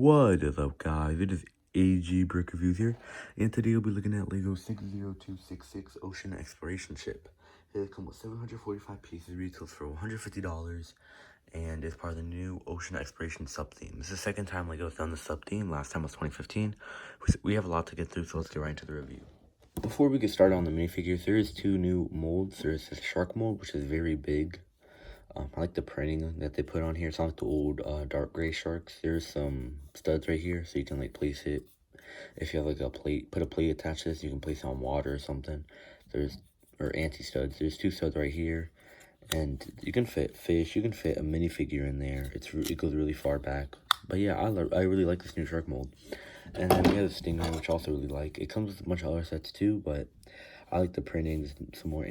What is up, guys? It is AG Brick Reviews here, and today we'll be looking at LEGO 60266 Ocean Exploration Ship. It comes with 745 pieces, retails for $150, and it's part of the new Ocean Exploration sub-theme. This is the second time LEGO's done the sub-theme. Last time was 2015. We have a lot to get through, so let's get right into the review. Before we get started on the minifigures, there is two new molds. There's this shark mold, which is very big. I like the printing that they put on here. It's not like the old dark gray sharks. There's some studs right here, so you can like place it. If you have like a plate, put a plate attached to this, you can place it on water or something. Or anti-studs. There's two studs right here, and you can fit fish. You can fit a minifigure in there. It goes really far back. But yeah, I really like this new shark mold. And then we have the stinger, which I also really like. It comes with a bunch of other sets too, but I like the printing. Some more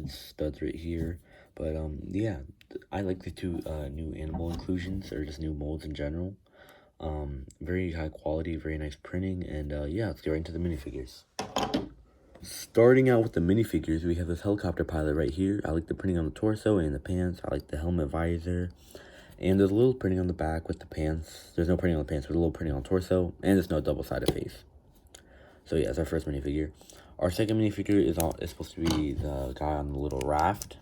studs right here. But yeah, I like the two new animal inclusions, or just new molds in general. Very high quality, very nice printing, and yeah, let's get right into the minifigures. Starting out with the minifigures, we have this helicopter pilot right here. I like the printing on the torso and the pants. I like the helmet visor. And there's a little printing on the back with the pants. There's no printing on the pants, but a little printing on the torso. And there's no double-sided face. So yeah, that's our first minifigure. Our second minifigure is supposed to be the guy on the little raft.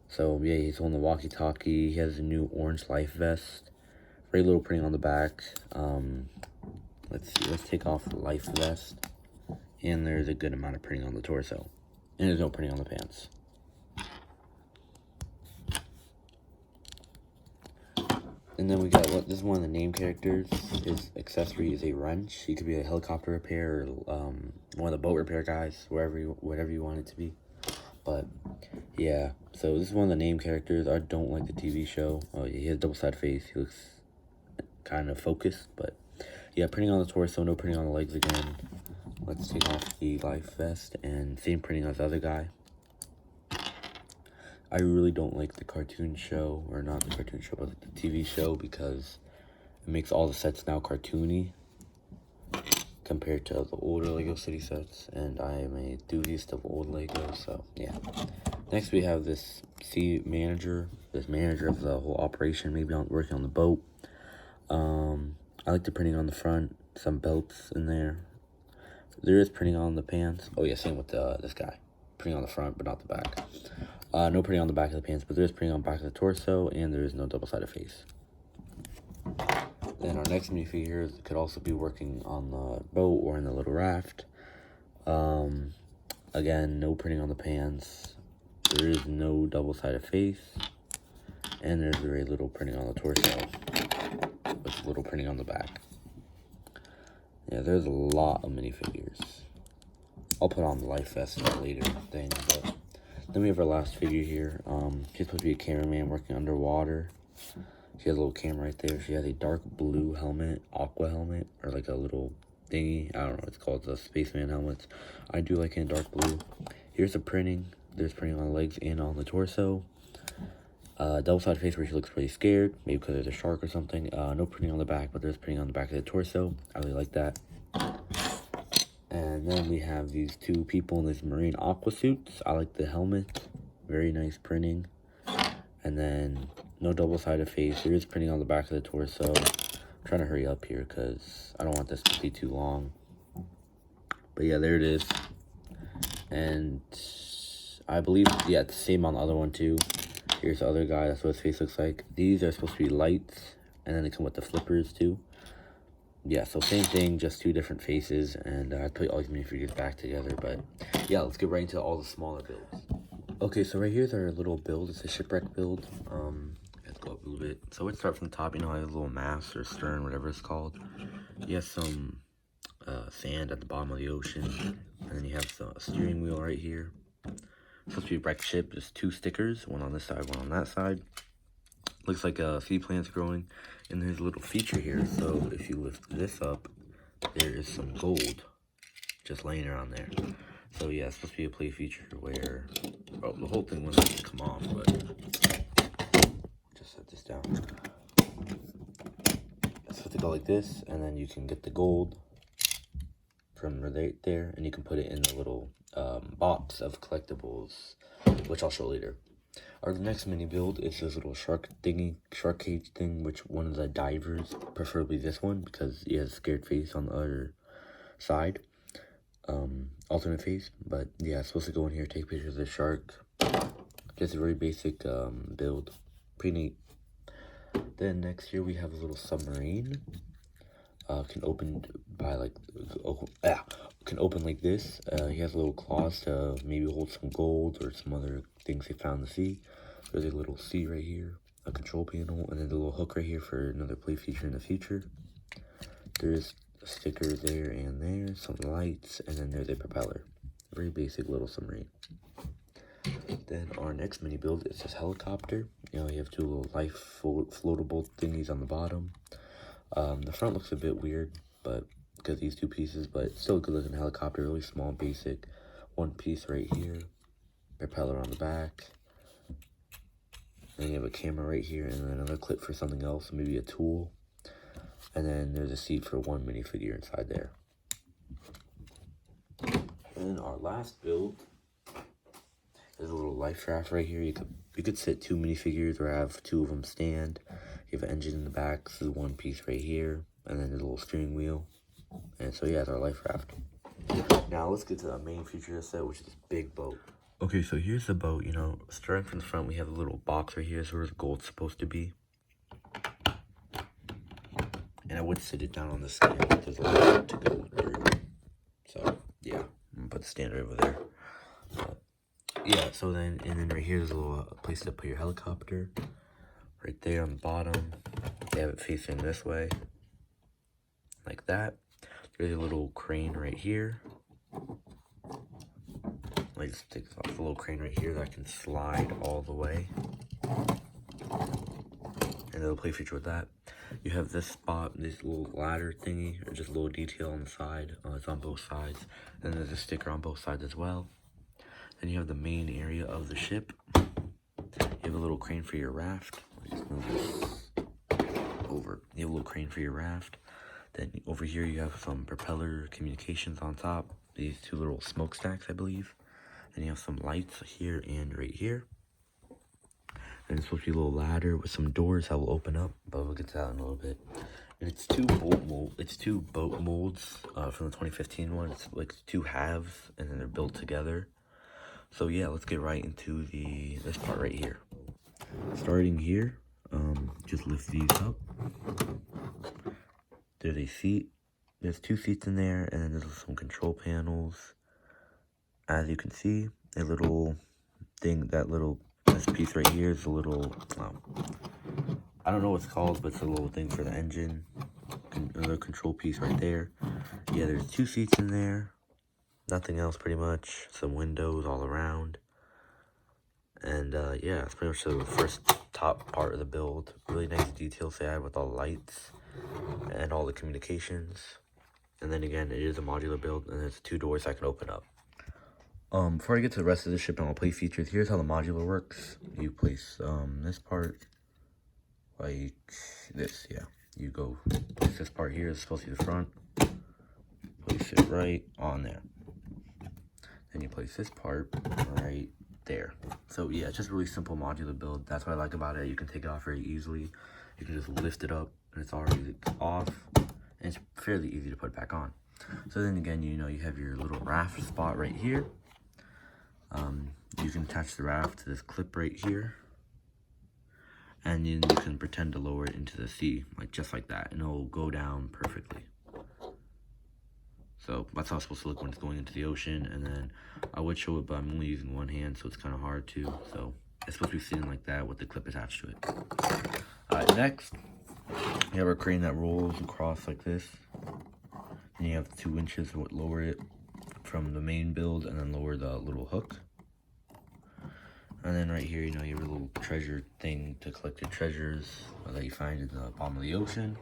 So yeah, he's on the walkie-talkie. He has a new orange life vest. Very little printing on the back. Let's see. Let's take off the life vest. And there's a good amount of printing on the torso. And there's no printing on the pants. And then we got this is one of the name characters. His accessory is a wrench. He could be a helicopter repair or one of the boat repair guys, whatever you want it to be. But yeah, so this is one of the name characters. I don't like the TV show. Oh, yeah, he has a double-sided face. He looks kind of focused, but yeah, printing on the torso, no printing on the legs again. Let's take off the life vest, and same printing as the other guy. I really don't like the cartoon show, or not the cartoon show, but the TV show, because it makes all the sets now cartoony compared to the older LEGO City sets, and I am a enthusiast of old LEGO, so yeah. Next we have this manager of the whole operation, maybe working on the boat. I like the printing on the front, some belts in there. There is printing on the pants. Oh yeah, same with this guy. Printing on the front, but not the back. No printing on the back of the pants, but there is printing on the back of the torso, and there is no double-sided face. Then our next minifigure could also be working on the boat or in the little raft. Again, no printing on the pants. There is no double-sided face. And there's very little printing on the torso, with little printing on the back. Yeah, there's a lot of minifigures. I'll put on the life vest in a later thing, but then we have our last figure here. She's supposed to be a cameraman working underwater. She has a little camera right there. She has a dark blue helmet, aqua helmet, or like a little thingy. I don't know, it's called the spaceman helmets. I do like it in dark blue. Here's the printing. There's printing on the legs and on the torso. Double-sided face where she looks pretty scared, maybe because there's a shark or something. No printing on the back, but there's printing on the back of the torso. I really like that. And then we have these two people in these marine aqua suits. I like the helmet. Very nice printing. And then no double-sided face. There is printing on the back of the torso. I'm trying to hurry up here because I don't want this to be too long. But yeah, there it is. And I believe, yeah, it's the same on the other one too. Here's the other guy. That's what his face looks like. These are supposed to be lights. And then they come with the flippers too. Yeah, so same thing, just two different faces. And I put all these minifigures back together. But yeah, let's get right into all the smaller builds. Okay, so right here's our little build. It's a shipwreck build. Let's go up a little bit. So let's start from the top. You know, I have a little mast or stern, whatever it's called. You have some sand at the bottom of the ocean. And then you have the steering wheel right here. It's supposed to be a wrecked ship. There's two stickers, one on this side, one on that side. Looks like sea plants growing. And there's a little feature here. So if you lift this up, there is some gold just laying around there. So yeah, it's supposed to be a play feature where, well, the whole thing wouldn't come off, but just set this down. It's supposed to go like this, and then you can get the gold from right there, and you can put it in the little box of collectibles, which I'll show later. Our next mini build is this little shark cage thing, which one of the divers, preferably this one, because he has a scared face on the other side. Alternate face, but yeah, it's supposed to go in here, take pictures of the shark. Just a very basic build, pretty neat. Then next here we have a little submarine. Can open by like, can open like this. He has little claws to maybe hold some gold or some other things they found in the sea. There's a little C right here, a control panel, and then the little hook right here for another play feature in the future. There's a sticker there and there, some lights, and then there's a propeller. Very basic little submarine. Then our next mini build is this helicopter. You know, you have two little life floatable thingies on the bottom. The front looks a bit weird, but because these two pieces, but still a good looking helicopter, really small, basic. One piece right here, propeller on the back. Then you have a camera right here, and then another clip for something else, maybe a tool. And then there's a seat for one minifigure inside there. And our last build, there's a little life raft right here. You could sit two minifigures or have two of them stand. You have an engine in the back. This is one piece right here, and then there's a little steering wheel. And so yeah, it's our life raft. Now let's get to the main feature of the set, which is this big boat. Okay, so here's the boat. You know, starting from the front, we have a little box right here. So where the gold's supposed to be. And I would sit it down on the scale. There's a lot to go through. So yeah, I'm gonna put the stand right over there. Yeah, so then, and then right here, there's a little place to put your helicopter. Right there on the bottom. They have it facing this way. Like that. There's a little crane right here. Like, just take off a little crane right here that can slide all the way. And it'll play feature with that. You have this spot, this little ladder thingy, or just a little detail on the side. It's on both sides. And there's a sticker on both sides as well. Then you have the main area of the ship. You have a little crane for your raft. Just move this over. You have a little crane for your raft. Then over here you have some propeller communications on top. These two little smokestacks, I believe. Then you have some lights here and right here. And it's supposed to be a little ladder with some doors that will open up, but we'll get to that in a little bit. And it's two boat molds from the 2015 one. It's like two halves, and then they're built together. So yeah, let's get right into this part right here. Starting here, just lift these up. There's a seat. There's two seats in there, and then there's some control panels. As you can see, a little thing, this piece right here is a little, I don't know what it's called, but it's a little thing for the engine. Another control piece right there. Yeah, there's two seats in there. Nothing else pretty much. Some windows all around. And yeah, it's pretty much the first top part of the build. Really nice details they add with all the lights and all the communications. And then again, it is a modular build, and there's two doors that can open up. Before I get to the rest of the ship and I'll play features, here's how the modular works. You place this part like this, yeah. You go place this part here, it's supposed to be the front. Place it right on there. Then you place this part right there. So yeah, it's just a really simple modular build. That's what I like about it. You can take it off very easily. You can just lift it up and it's already off. And it's fairly easy to put back on. So then again, you know, you have your little raft spot right here. You can attach the raft to this clip right here. And then you can pretend to lower it into the sea, like just like that. And it'll go down perfectly. So that's how it's supposed to look when it's going into the ocean. And then I would show it, but I'm only using one hand, so it's kind of hard to. So it's supposed to be sitting like that with the clip attached to it. Alright, next, you have a crane that rolls across like this. And you have 2 inches to lower it from the main build, and then lower the little hook. And then right here, you know, you have a little treasure thing to collect your treasures that you find in the bottom of the ocean.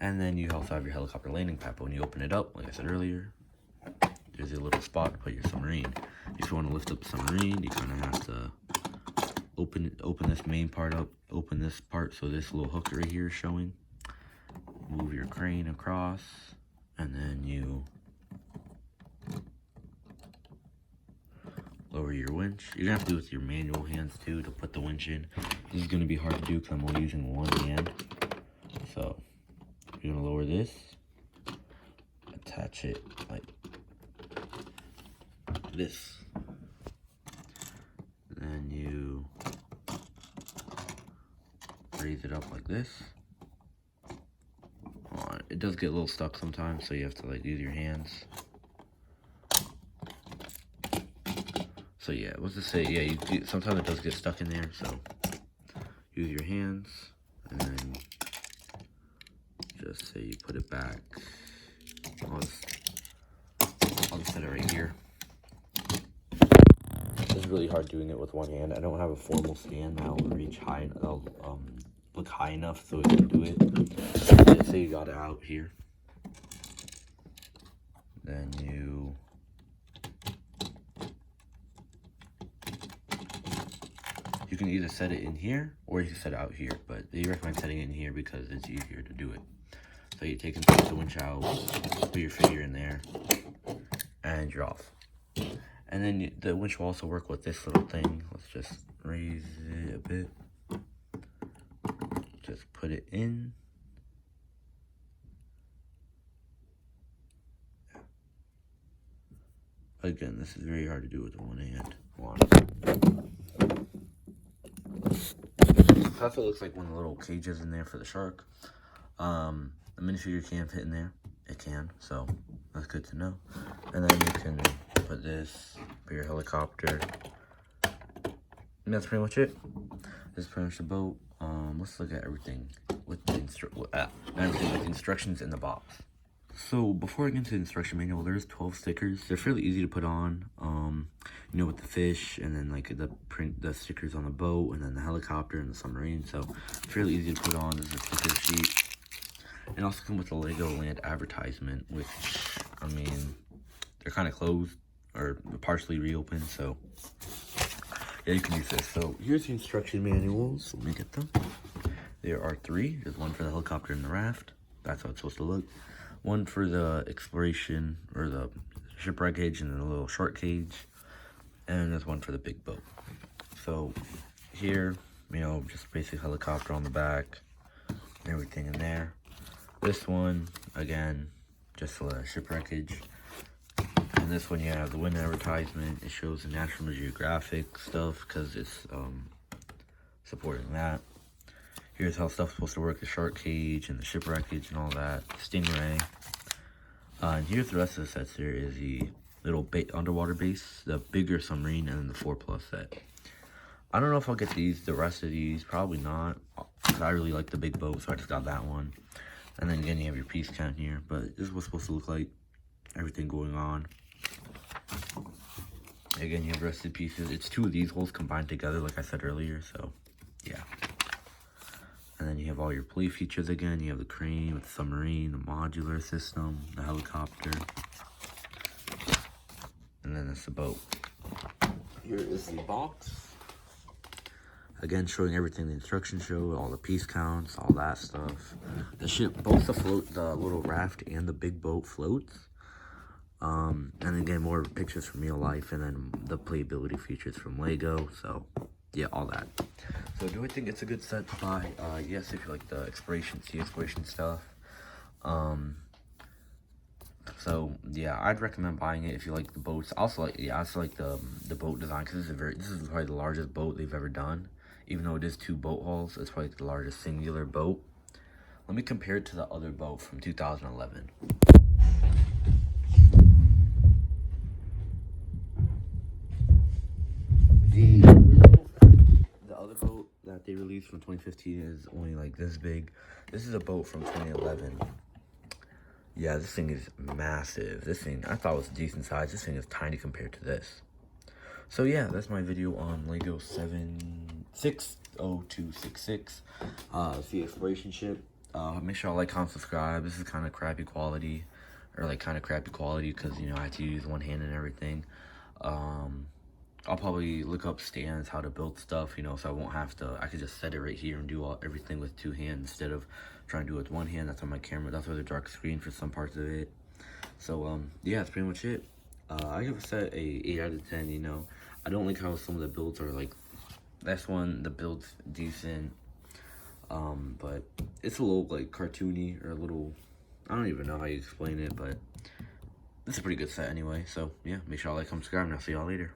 And then you also have your helicopter landing pad. But when you open it up, like I said earlier, there's a little spot to put your submarine. If you want to lift up the submarine, you kind of have to open this main part up, open this part so this little hook right here is showing. Move your crane across, and then you lower your winch. You're gonna have to do it with your manual hands too to put the winch in. This is gonna be hard to do because I'm only using one hand. So you're gonna lower this, attach it like this. Then you raise it up like this. It does get a little stuck sometimes, so you have to like use your hands. So yeah, what's to say? Yeah, sometimes it does get stuck in there, so use your hands, and then just say you put it back. I'll just set it right here. It's really hard doing it with one hand. I don't have a formal stand that will reach high. That'll look high enough so we can do it. Let's say you got it out here. Then you can either set it in here or you can set it out here, but they recommend setting it in here because it's easier to do it. So you take and take the winch out, put your figure in there, and you're off. And then the winch will also work with this little thing. Let's just raise it a bit. Just put it in. Again, this is very hard to do with one hand. That's what it looks like when the little cage is in there for the shark. The minifigure can fit in there. It can, so that's good to know. And then you can put this for your helicopter. And that's pretty much it. This is pretty much the boat. Let's look at everything with the instructions in the box. So before I get into the instruction manual, there's 12 stickers. They're fairly easy to put on. You know, with the fish, and then like the stickers on the boat, and then the helicopter and the submarine. So fairly easy to put on. This is a sticker sheet. And also come with a Legoland advertisement, which, I mean, they're kind of closed or partially reopened, so yeah, you can use this. So here's the instruction manuals. Let me get them. There are 3. There's one for the helicopter and the raft. That's how it's supposed to look. One for the exploration or the shipwreck cage and then the little short cage. And there's one for the big boat. So here, you know, just basic helicopter on the back, everything in there. This one, again, just a shipwreckage. And this one, you have the wind advertisement. It shows the National Geographic stuff because it's supporting that. Here's how stuff's supposed to work: the shark cage and the shipwreckage and all that. Stingray. And here's the rest of the sets. There is the little underwater base, the bigger submarine, and then the 4+ set. I don't know if I'll get the rest of these. Probably not. Because I really like the big boat, so I just got that one. And then again, you have your piece count here. But this is what's supposed to look like. Everything going on. Again, you have the rest of the pieces. It's 2 of these holes combined together, like I said earlier. So, yeah. And then you have all your play features again. You have the crane with the submarine, the modular system, the helicopter. And then it's the boat. Here is the box. Again, showing everything the instructions show, all the piece counts, all that stuff. The ship, both the little raft and the big boat floats. And again, more pictures from real life, and then the playability features from Lego. So, yeah, all that. So, do I think it's a good set to buy? Yes, if you like the sea exploration stuff. So yeah, I'd recommend buying it if you like the boats. I also like the boat design because this is probably the largest boat they've ever done. Even though it is 2 boat hulls, it's probably the largest singular boat. Let me compare it to the other boat from 2011. The other boat that they released from 2015 is only like this big. This is a boat from 2011. Yeah, this thing is massive. This thing, I thought was a decent size. This thing is tiny compared to this. So yeah, that's my video on Lego 60266. Sea exploration ship. Make sure y'all like, comment, subscribe. This is kind of crappy quality. Because, you know, I had to use one hand and everything. I'll probably look up stands, how to build stuff, you know, so I won't have to, I could just set it right here and do everything with 2 hands instead of trying to do it with 1 hand. That's on my camera. That's why the dark screen for some parts of it. So, yeah, that's pretty much it. I give a set a 8 out of 10, you know. I don't like how some of the builds are like, this one, the build's decent, but it's a little like cartoony, or a little, I don't even know how you explain it, but it's a pretty good set anyway. So yeah, make sure y'all like, comment, subscribe, and I'll see y'all later.